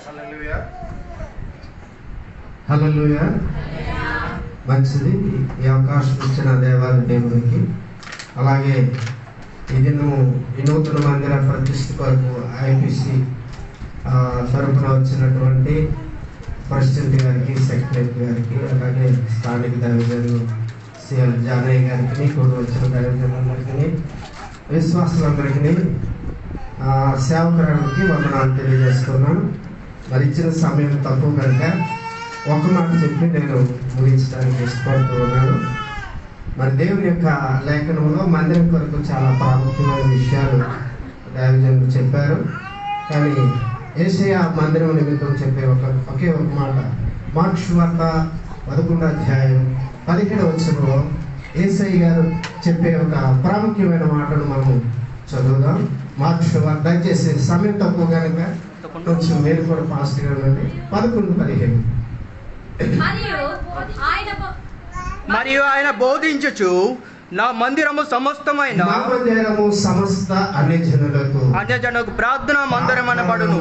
హల్లెలూయా. మంచిది. ఈ అవకాశం ఇచ్చిన దేవాలయ దేవుడికి, అలాగే ఈ దినము ఈ నూతన మందిర ప్రతిష్ఠ కొరకు ఐపీసీ తరఫున వచ్చినటువంటి ప్రెసిడెంట్ గారికి, సెక్రటరీ గారికి, అలాగే స్థానిక దైవజనులు సిఎల్ జానయ్య గారికి, కూడా వచ్చిన దైవజనులందరికీ, విశ్వాసులందరికీ, సేవకురానికి వందనాలు తెలియజేస్తున్నాను. మరి ఇచ్చిన సమయం తక్కువ కనుక ఒక మాట చెప్పి నేను ముగించడానికి ఇష్టపడుతూ ఉన్నాను. మరి దేవుని యొక్క లేఖనంలో మందిరం కొరకు చాలా ప్రాముఖ్యమైన విషయాలు దైవజనులు చెప్పారు. కానీ యేసయ్య మందిరం నిమిత్తం చెప్పే ఒకే ఒక మాట, మార్కు సువార్త 11వ అధ్యాయం 17వ వచనంలో యేసయ్య గారు చెప్పే ఒక ప్రాముఖ్యమైన మాటను మనం చదువుదాం. మార్కు సువార్త, దయచేసి సమయం తక్కువ కనుక కొంచెం మీరు కూడా ఫాస్ట్గా ఉండండి. 11:15. మరియు ఆయన బోధించుచు, నా మందిరము సమస్త అన్యజనులకు ప్రార్థన మందిరం అనబడును.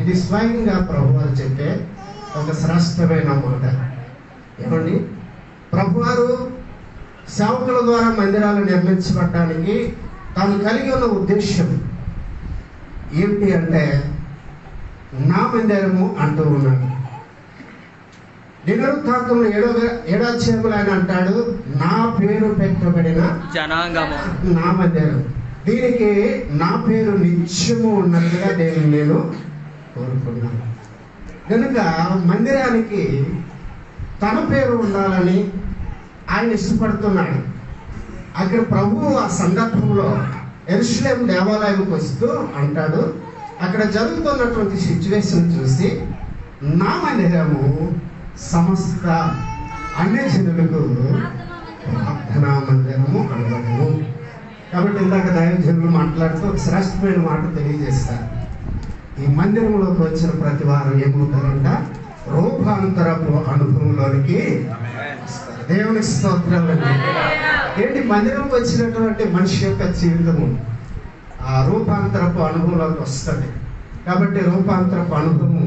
ఇది స్వయంగా ప్రభువారు చెప్పే ఒక శ్రేష్టమైన మాట. ఏమండి, ప్రభువారు సేవకుల ద్వారా మందిరాలు నిర్మించబడటానికి తాను కలిగి ఉన్న ఉద్దేశం ఏమిటి అంటే, నా మందిరము అంటూ ఉన్నాడు. దినవృత్తాంతంలో 7వ అధ్యాయంలో ఆయన అంటాడు, నా పేరు పెట్టబడిన జనాంగము నా మందిరం, దీనికి నా పేరు నిత్యము ఉన్నట్లుగా నేను కోరుకున్నాను. కనుక మందిరానికి తన పేరు ఉండాలని ఆయన ఇష్టపడుతున్నాడు. అక్కడ ప్రభువు ఆ సందర్భంలో యెరూషలేము దేవాలయంకి వస్తూ అంటాడు, అక్కడ జరుగుతున్నటువంటి సిచ్యువేషన్ చూసి, నా మందిరము సమస్త అన్యజనులకు ప్రార్థనా మందిరము అనబడును. కాబట్టి ఇందాక దైవజనులు మాట్లాడుతూ ఒక శ్రేష్టమైన మాట తెలియజేస్తారు. ఈ మందిరంలోకి వచ్చిన ప్రతి వారు ఏమవుతారంట, రూపాంతరపు అనుభవంలోనికి దేవుని స్తోత్రాలండి. ఏంటి, మందిరంకి వచ్చినటువంటి మనిషి యొక్క జీవితము ఆ రూపాంతరపు అనుభవంలోకి వస్తుంది. కాబట్టి రూపాంతరపు అనుభవం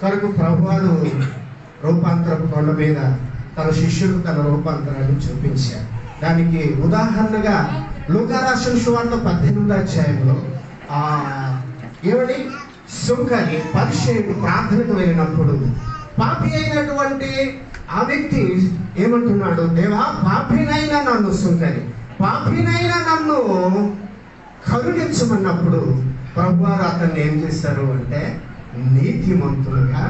కొరకు ప్రభువారు రూపాంతరపు కొండ మీద తన శిష్యులకు తన రూపాంతరాన్ని చూపించారు. దానికి ఉదాహరణగా లూకా రాసిన సువార్త 18వ అధ్యాయంలో ఏమని, సుంకరి పరిసయ్యుడు ప్రార్థనకు వెళ్ళినప్పుడు పాపి అయినటువంటి ఆ వ్యక్తి ఏమంటున్నాడు, దేవా, పాపినైనా నన్ను, సుంకరి పాపినైనా నన్ను కరుణించమన్నప్పుడు ప్రభువారు అతన్ని ఏం చేశారు అంటే నీతిమంతులుగా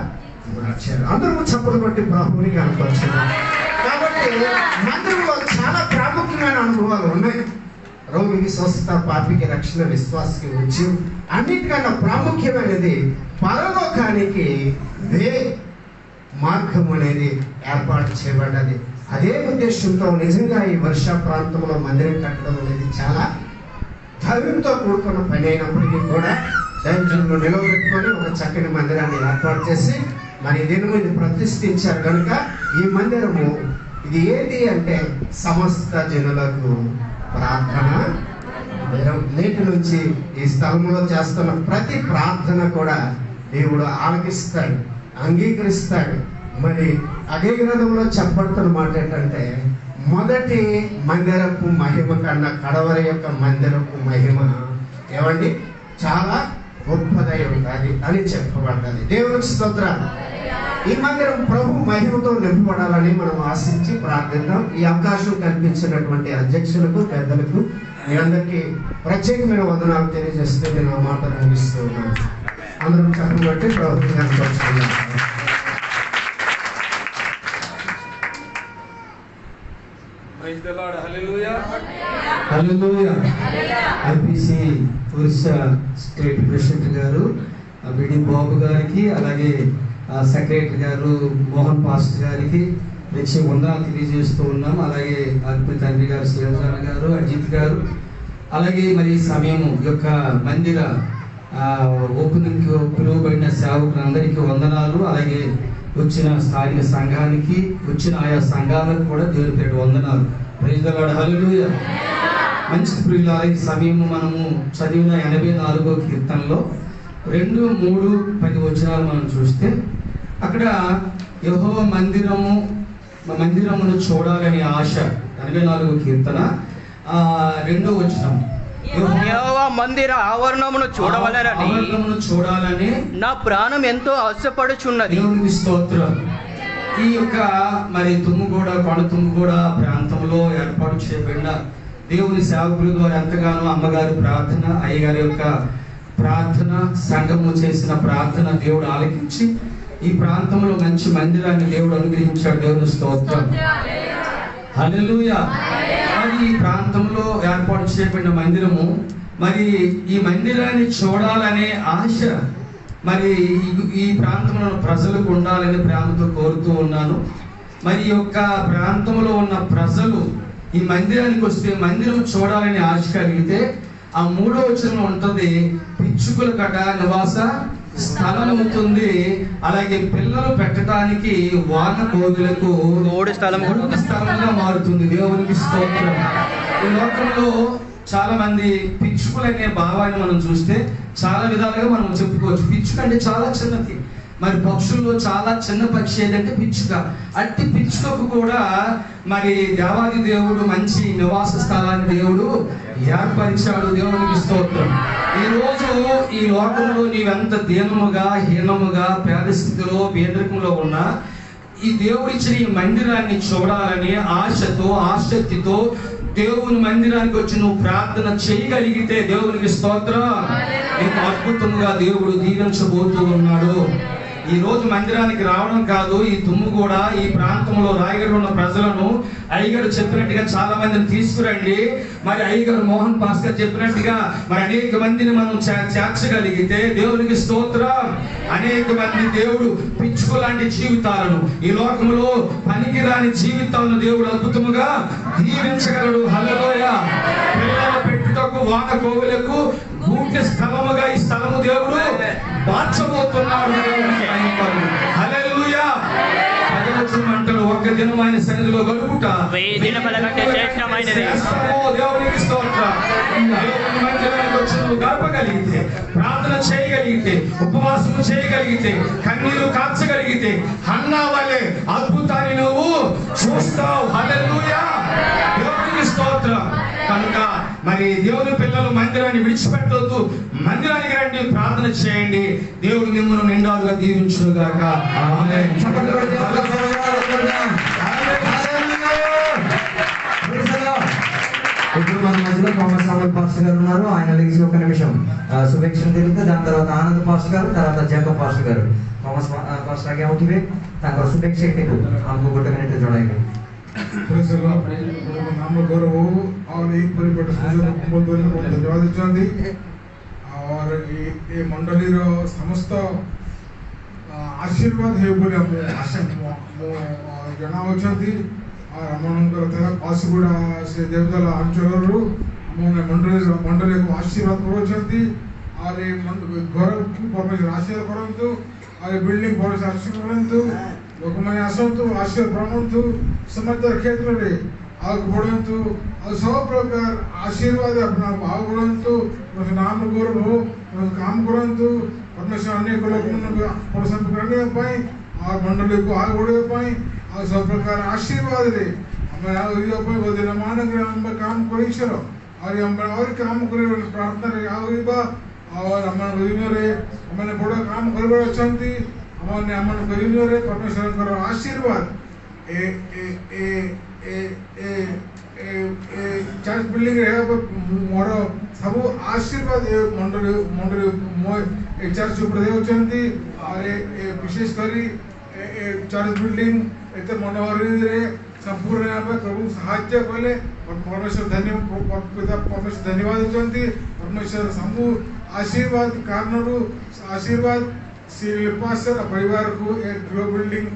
మార్చారు. అందరూ చప్పట్లు కొట్టి ప్రభువుని కనపరుచున్నారు. కాబట్టి మందిరంలో చాలా ప్రాముఖ్యమైన అనుభవాలు ఉన్నాయి. రోగికి స్వస్థత, పాపికి రక్షణ, విశ్వాసకి ఉద్యమం, అన్నిటికన్నా ప్రాముఖ్యమైనది పరలోకానికి మార్గం అనేది ఏర్పాటు చేయబడ్డది. అదే ఉద్దేశంతో నిజంగా ఈ వర్ష ప్రాంతంలో మందిరం కట్టడం అనేది చాలా ధైర్యంతో కూడుకున్న పని అయినప్పటికీ కూడా దైవజనులు నిలవబెట్టుకొని ఒక చక్కని మందిరాన్ని ఏర్పాటు చేసి మరి దినము ఇది ప్రతిష్ఠించారు. కనుక ఈ మందిరము ఇది ఏంటి అంటే సమస్త జనులకు ప్రార్థన మందిరం. నేటి నుంచి ఈ స్థలంలో చేస్తున్న ప్రతి ప్రార్థన కూడా దేవుడు ఆలకిస్తాడు, అంగీకరిస్తాడు. మరి అదే గ్రంథంలో చెప్పబడుతున్న మాట ఏంటంటే, మొదటి మందిరపు మహిమ కన్నా కడవరి యొక్క మందిరపు మహిమ ఏమండి చాలా గొప్పదై ఉంటుంది అని చెప్పబడ్డది. దేవునికి స్తోత్రాలు. ఈ మందిరం ప్రభు మహిమతో నింపబడాలని మనం ఆశించి ప్రార్థిద్దాం. ఈ అవకాశం కల్పించినటువంటి అధ్యక్షులకు, పెద్దలకు మీ అందరికీ ప్రత్యేకమైన వందనాలు తెలియజేస్తే నేను ఆ మాట ముగిస్తూ ఉన్నాను. అందరం చెప్పబట్టి ప్రభుత్వం కనపరుచుకున్నాం. హల్లెలూయా. ఐపీసీ ఒరిస్సా స్టేట్ ప్రెసిడెంట్ గారు బిడి బాబు గారికి, అలాగే సెక్రటరీ గారు మోహన్ పాస్టర్ గారికి వచ్చి వందనాలు తెలియజేస్తూ ఉన్నాం. అలాగే అల్పి తండ్రి గారు, శివజాన గారు, అజిత్ గారు, అలాగే మరి సమయం యొక్క మందిర ఓపెనింగ్కి పిలువబడిన సేవకులందరికీ వందనాలు. అలాగే వచ్చిన స్థానిక సంఘానికి, వచ్చిన ఆయా సంఘాలకు కూడా దేవుని పేరు వందనాలు. Praise the Lord. హల్లెలూయా. మంచి ప్రియులారా, ఈ సమయం మనము చదివిన 84వ కీర్తనలో 2, 3, 10 వచనాలు మనం చూస్తే అక్కడ యెహోవా మందిరమును చూడాలని ఆశ. 84 కీర్తన 2వ వచనం, యెహోవా మందిర ఆవరణమును చూడాలని నా ప్రాణం ఎంతో ఆశపడుచున్నది. దేవునికి స్తోత్రం. ఈ యొక్క మరి తుమ్ముగూడ, కొండ తుమ్ముగూడ ప్రాంతంలో ఏర్పాటు చేయబడిన దేవుని సేవకుల ద్వారా ఎంతగానో అమ్మగారి ప్రార్థన, అయ్యగారి యొక్క ప్రార్థన, సంఘము చేసిన ప్రార్థన దేవుడు ఆలకించి ఈ ప్రాంతంలో మంచి మందిరాన్ని దేవుడు అనుగ్రహించాడు. దేవుని స్తోత్రం. హల్లెలూయా. మరి ఈ ప్రాంతంలో ఏర్పాటు చేయబడిన మందిరము, మరి ఈ మందిరాన్ని చూడాలనే ఆశ మరి ఈ ప్రాంతంలో ప్రజలకు ఉండాలని ప్రేమతో కోరుతూ ఉన్నాను. మరి ఈ యొక్క ప్రాంతంలో ఉన్న ప్రజలు ఈ మందిరానికి వస్తే మందిరం చూడాలని ఆశ కలిగితే ఆ 3వ వచనంలో ఉంటుంది, పిచ్చుకల కట నివాస స్థలం అవుతుంది. అలాగే పిల్లలు పెట్టడానికి వాన కోదులకు స్థలంగా మారుతుంది. దేవునికి స్తోత్రం. ఈ లోకంలో చాలా మంది పిచ్చుకలు అనే భావాన్ని మనం చూస్తే చాలా విధాలుగా మనం చెప్పుకోవచ్చు. పిచ్చుక అంటే చాలా చిన్నది. మరి పక్షుల్లో చాలా చిన్న పక్షి ఏదంటే పిచ్చుక. అట్టి పిచ్చుకకు కూడా మరి దేవాది దేవుడు మంచి నివాస స్థలాన్ని దేవుడు ఏర్పరిచాడు. దేవునికి స్తోత్రం. ఈ రోజు ఈ లోకంలో నీవెంత దీనముగా, హీనముగా, పేద స్థితిలో, పేదరికంలో ఉన్నా ఈ దేవుడిచ్చిన ఈ మందిరాన్ని చూడాలని ఆశతో, ఆసక్తితో దేవుని మందిరానికి వచ్చి నువ్వు ప్రార్థన చేయగలిగితే దేవునికి స్తోత్రం. నీకు అద్భుతంగా దేవుడు దీవించబోతూ ఉన్నాడు. ఈ రోజు మందిరానికి రావడం కాదు, ఈ తుమ్ముగూడ ఈ ప్రాంతంలో రాయగడ ఉన్న ప్రజలను అయ్యగారు చెప్పినట్టుగా చాలా మందిని తీసుకురండి. మరి అయ్యగారు మోహన్ భాస్కర్ చెప్పినట్టుగా మరి అనేక మందిని మనం చేర్చగలిగితే దేవునికి స్తోత్రం. అనేక మంది దేవుడు పిచ్చుకు లాంటి జీవితాలను, ఈ లోకంలో పనికిరాని జీవితాలను దేవుడు అద్భుతముగా దీవించగలడు. హల్లెలూయా. పిల్లలు పెట్టుటకు, వాన కోవులకు గూటి స్థలముగా ఈ స్థలము దేవుడు మార్చబోతున్నాడు. హల్లెలూయా. అంటారు ఒక్క దినం ఆయన సన్నిధిలో గడుపుట దేవునికి స్తోత్రం. గడపగలిగితే, ప్రార్థన చేయగలిగితే, ఉపవాసం చేయగలిగితే, కన్నీరు కార్చగలిగితే హన్నా వలె అద్భుతాన్ని నువ్వు చూస్తావు. హల్లెలూయా. దేవునికి స్తోత్రం. కనుక మరి దేవుని పిల్లలు మందిరాన్ని విడిచిపెట్టవద్దు. మందిరానికి రండి, ప్రార్థన చేయండి. దేవుడు మిమ్మల్ని నిండాలుగా దీవించును గాక. ఆమేన్. ఇప్పుడు మన మధ్యలో థామస్ సాముల్ పాస్టర్ గారు ఉన్నారు. ఆయన లేచి ఒక నిమిషం शुभेच्छा दिलते दान తర్వాత ఆనంద్ పాస్టర్ గారు, తర్వాత Jacob pastor garu. Thomas pastor आगे उठिबे तांकर शुभेच्छा हेतु हमको गोटे मिनट जोड़ाइबे। Praise the Lord. नाम गौरव और ई परिपट सुजन बहुत धन्यवाद देछंदी और ए मंडली रो समस्त आशीर्वाद हे बोले हम आशा मो जनावछंती और हमनकर तरह पासगुड़ा से देवदला अंचल रो हमने मंडली को आशीर्वाद करोछंती और ए घर परमेश्वर आशीर्वाद करंतु और बिल्डिंग परमेश्वर आशीर्वाद करंतु लोक माने आसंतु आशीर्वाद प्राणंतु समस्त क्षेत्र रे आग बढ़ंतु और सब प्रकार आशीर्वाद अपना भाव बढ़ंतु नाम गौरव हो काम करंतु परमेश्वर अनेक लोक प्रसन्न करने पाई और मंडली को आग बढ़े पाई और सब प्रकार आशीर्वाद रे हमें आगे पाई बदले मान के हम काम करिछरो और हम और काम करे प्रार्थना रे आगेबा और हम रे हमने बड़ा काम करबा अछंती हमने हमन गरिनो रे परमेश्वर कर आशीर्वाद ए ए ए ए ए ए चर्च बिल्डिंग रे मोर सब आशीर्वाद ए मंडली मंडली मोय ए चर्च ऊपर देउचंती और ए विशेष करी ए चर्च बिल्डिंग एते मनोहर रे संपूर्ण आप प्रभु सहायता कले और परमेश्वर धन्यवाद पिता परमेश्वर धन्यवाद देउचंती परमेश्वर समू आशीर्वाद कारणरू आशीर्वाद पास्टर परिवार को एक गृह बिल्डिंग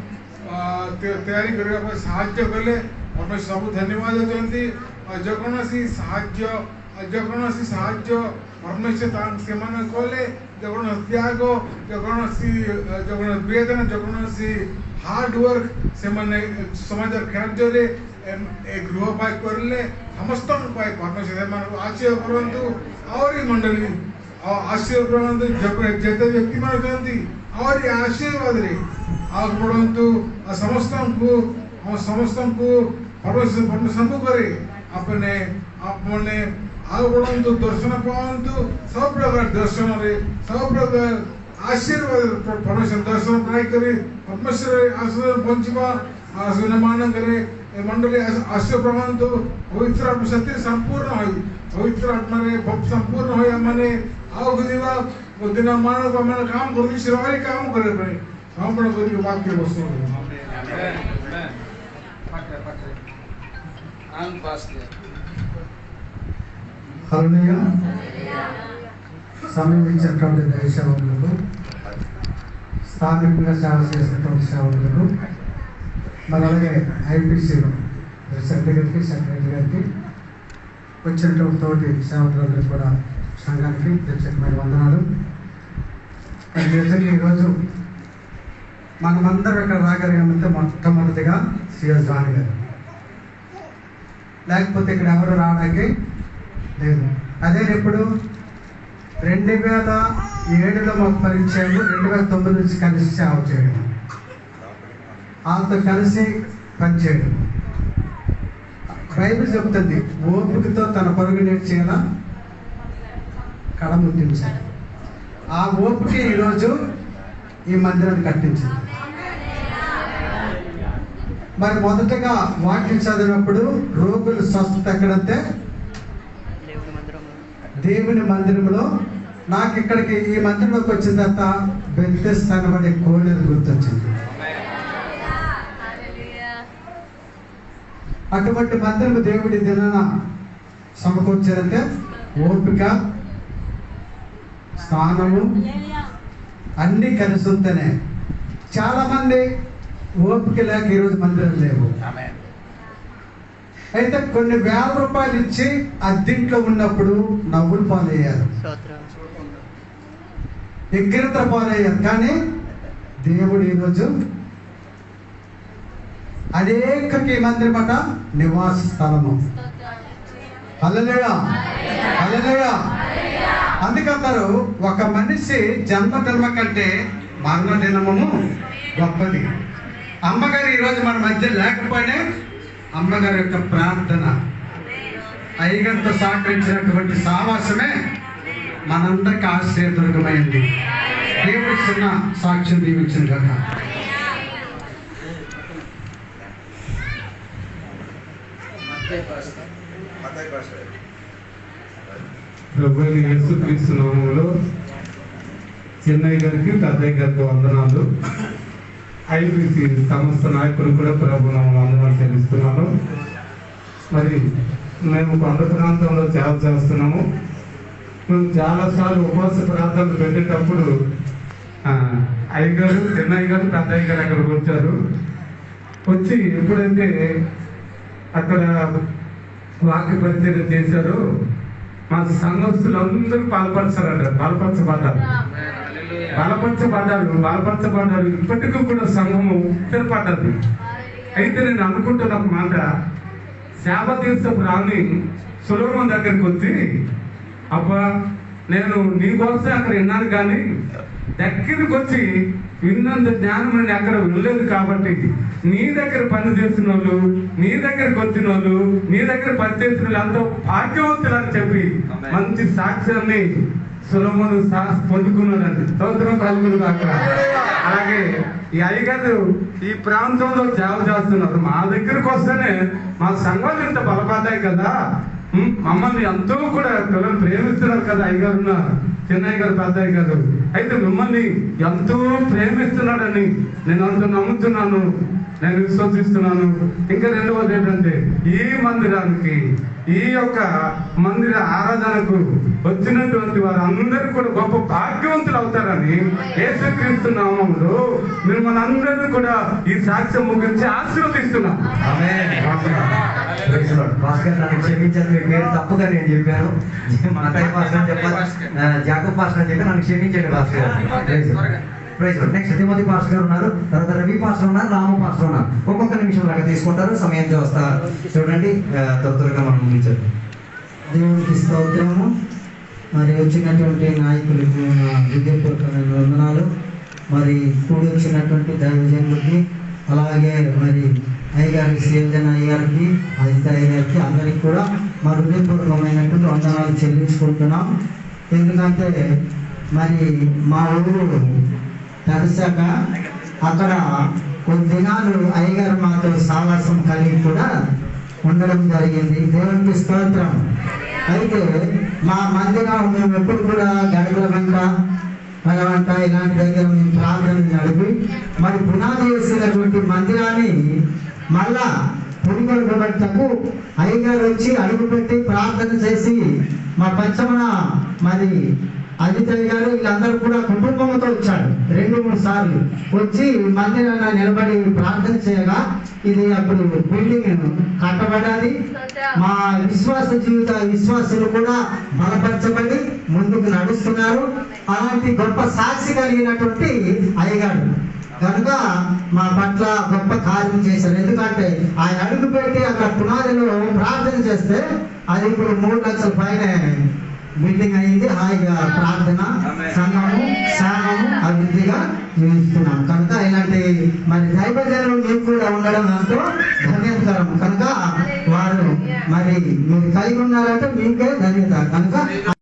तैयारी करने पर साहाय्य कले और सब धन्यवाद देते जेकोसी साहाय्य परमेश्वर से कले जेकोसी त्याग जेकोसी वेदन जेकोसी हार्ड वर्क से समाज कार्य गृह पाई करले समस्त पाई परमेश्वर आशीर्वाद करंतु और मंडली आशीर्वाद जैसे व्यक्ति मानते और ये आशीर्वाद रे आपको समस्त को परमेश्वर करे अपने अपने आगो दर्शन पावंतु सब प्रकार दर्शन रे सब प्रकार आशीर्वाद परमेश्वर दर्शन प्राय करे परमेश्वर आशीर्वाद पंचमा आशीर्वाद मान करे मंडली आशीर्वाद पावंतु पवित्र आत्मा शक्ति संपूर्ण होई पवित्र आत्मा रे संपूर्ण होई माने आओ दिवा दिन मान को मन काम कर शिरवारी काम करे भाई संपूर्ण करी वाक्य वस्तु హల్లెలూయా సమయం ఇచ్చినటువంటి దైవసేవకులకు స్థానికంగా సేవ చేసినటువంటి సేవకులకు మరి అలాగే ఐపీసీలో సెక్రటరీ గారికి సెక్రటరీ గారికి వచ్చినటువంటి తోటి సేవకులందరికీ కూడా సంఘానికి ప్రత్యేకమైన వందనాలు. మరి నిజంగా ఈరోజు మనమందరం ఇక్కడ రాగలిగామంటే మొట్టమొదటిగా సిఎస్ జాన్ గారు, లేకపోతే ఇక్కడ ఎవరు రావడానికి లేదు. అదే ఇప్పుడు 2007లో మాకు పరిచయం, 2009 నుంచి కలిసి సేవ చేయడం, వాళ్ళతో కలిసి పనిచేయడం. బైబిల్ చెప్తుంది ఓపికతో తన పరుగు నేర్చేలా కళ ముట్టించాలి. ఆ ఓపిక ఈరోజు ఈ మందిరాన్ని కట్టించింది. మరి మొదటగా వాక్యం చదివినప్పుడు రోగులు స్వస్థత ఎక్కడంటే దేవుని మందిరంలో. నాకు ఇక్కడికి ఈ మందిరంలోకి వచ్చిన తర్వాత బెత్తెస్దా అనబడే కోనేరు గుర్తొచ్చింది. అటువంటి మందిరం దేవుడి దినాన సమకూర్చారంటే ఓపిక, స్థానము అన్నీ కలిసి ఉంటేనే. చాలా మంది ఓపిక లేక ఈరోజు మందిరం లేవు. అయితే కొన్ని వేల రూపాయలు ఇచ్చి అద్దెంట్లో ఉన్నప్పుడు నవ్వులు పాలయ్యారు, ఎగ్గిరిత పాలయ్యారు. కానీ దేవుడు ఈరోజు అనేకకి మందిరం అట నివాస స్థలము. హల్లెలూయా హల్లెలూయా. అందుకంటారు ఒక మనిషి జన్మ కంటే మరణ దినము గొప్పది. అమ్మగారు ఈరోజు మన మధ్య లేకపోయినా అమ్మగారి యొక్క ప్రార్థన, అయ్యగారితో సహకరించినటువంటి సావాసమే మనందరికి ఆశ్రయదుర్గమైంది. దేవుడు చిన్న సాక్ష్యం దీవించిన కదా. ప్రభువైన యేసుక్రీస్తు నామములో చెన్నై గారికి, పెద్దయ్య గారికి వందనాలు. ఐబీసీ సంస్థ నాయకులు కూడా ప్రభు నామములో వందనాలు చెల్లిస్తున్నాను. మరి మేము కొండ ప్రాంతంలో సేవ చేస్తున్నాము. మేము చాలాసార్లు ఉపవాస ప్రాంతాలు పెట్టేటప్పుడు అయ్యగారు, చెన్నై గారు, పెద్దయ్య గారు అక్కడికి వచ్చారు. వచ్చి ఎప్పుడైతే అక్కడ వాక్య పరిచయం చేశారో మా సంఘస్థులు అందరూ బలపరచారంట. బలపరచబడ్డారు. ఇప్పటికీ కూడా సంఘము స్థిరపడ్డది. అయితే నేను అనుకుంటున్న ఒక మాట, సేవ తీర్చపు రాని సులభం దగ్గరికి వచ్చి, అబ్బా నేను నీ కోసం అక్కడ విన్నాను, కానీ దగ్గరికి వచ్చి విన్నంత జ్ఞానం నేను అక్కడ వినలేదు. కాబట్టి నీ దగ్గర పని చేసిన వాళ్ళు, నీ దగ్గరకు వచ్చిన వాళ్ళు, నీ దగ్గర పని చేసిన వాళ్ళు అంతా భాగ్యవంతులు అని చెప్పి మంచి సాక్ష్యాన్ని సులభను పొందుకున్నాడండి. స్తోత్రం కలుగును కాక. అలాగే ఈ అయ్యగారు ఈ ప్రాంతంలో సేవ చేస్తున్నారు. మా దగ్గరకు వస్తేనే మా సంఘాలు ఇంత బలపడ్డాయి కదా, మమ్మల్ని ఎంతో కూడా పిల్లలు ప్రేమిస్తున్నారు కదా అయ్యగారు, చెన్నై గారు, పెద్దయ్య గారు. అయితే మిమ్మల్ని ఎంతో ప్రేమిస్తున్నాడని నేను అంత నమ్ముతున్నాను, నేను విశ్వసిస్తున్నాను. ఇంకా రెండవది ఏంటంటే, ఈ మందిరానికి, ఈ యొక్క మందిర ఆరాధనకు వచ్చినటువంటి వారు అందరూ కూడా గొప్ప భాగ్యవంతులు అవుతారని యేసుక్రీస్తు నామములో మిమ్మల్ని అందరినీ కూడా ఈ సాక్ష్యం ముగించి ఆశీర్వదిస్తున్నాం. భాస్కర్ నన్ను క్షమించాను, మీ పేరు తప్పుగా నేను చెప్పాను. మాతాయి భాస్కర్ అని చెప్పాలి, జాకబ్ భాస్కర్ అని చెప్పి నన్ను క్షమించండి భాస్కర్. నెక్స్ట్ తిమోతి పాస్టర్ గారు ఉన్నారు, తర్వాత రవి పాస్టర్ ఉన్నారు, రాము పాస్టర్ ఉన్నారు. ఒక్కొక్క నిమిషం లాగా తీసుకుంటారు, సమయంతో వస్తారు. చూడండి త్వరగా మనం ముగించారు. దేవునికి స్తోత్రము. మరి వచ్చినటువంటి నాయకులకు హృదయపూర్వకమైన వందనాలు. మరి కూడి వచ్చినటువంటి దైవజనులకి, అలాగే మరి అయ్యగారి శ్రీజన అయ్యగారికి, అజిత అయ్యగారికి, అందరికి కూడా మా హృదయపూర్వకమైనటువంటి వందనాలు చెల్లించుకుంటున్నాం. ఎందుకంటే మరి మా ఊరు తడిసాక అక్కడ కొన్ని దినాలు అయ్యగారు మాతో సావాసం కలిగి కూడా ఉండడం జరిగింది. దేవునికి స్తోత్రం. అయితే మా మందిరం మేము ఎప్పుడు కూడా గడపల వెంట ఇలాంటి దగ్గర మేము ప్రార్థన నడిపి మరి పునాది వేసినటువంటి మందిరాన్ని మళ్ళా పురిగొల్పబట్టకు అయ్యగారు వచ్చి అడుగుపెట్టి ప్రార్థన చేసి మా పంచమన మరి అజితయ్య గారు వీళ్ళందరూ కూడా కుటుంబంతో వచ్చాడు. 2-3 సార్లు వచ్చి మందిరాన్ని నిలబడి ప్రార్థన చేయగా ఇది అప్పుడు బిల్డింగ్ కట్టబడాలి. మా విశ్వాసులు కూడా బలపరచబడి ముందుకు నడుస్తున్నారు. అలాంటి గొప్ప సాక్షి కలిగినటువంటి అయ్యగారు కనుక మా పట్ల గొప్ప కార్యం చేశారు. ఎందుకంటే ఆయన అడుగు పెట్టి అక్కడ పునాదిలో ప్రార్థన చేస్తే అది ఇప్పుడు 3 లక్షల పైన బిల్డింగ్ అయింది. హాయిగా ప్రార్థన సంఘము అభివృద్ధిగా జీవిస్తున్నాం. కనుక ఇలాంటి మరి దైవజనులు మీకు కూడా ఉండడం ఎంతో ధన్యకరం. కనుక వారు మరి మీరు కలిగి ఉన్నారంటే మీకే ధన్యత. కనుక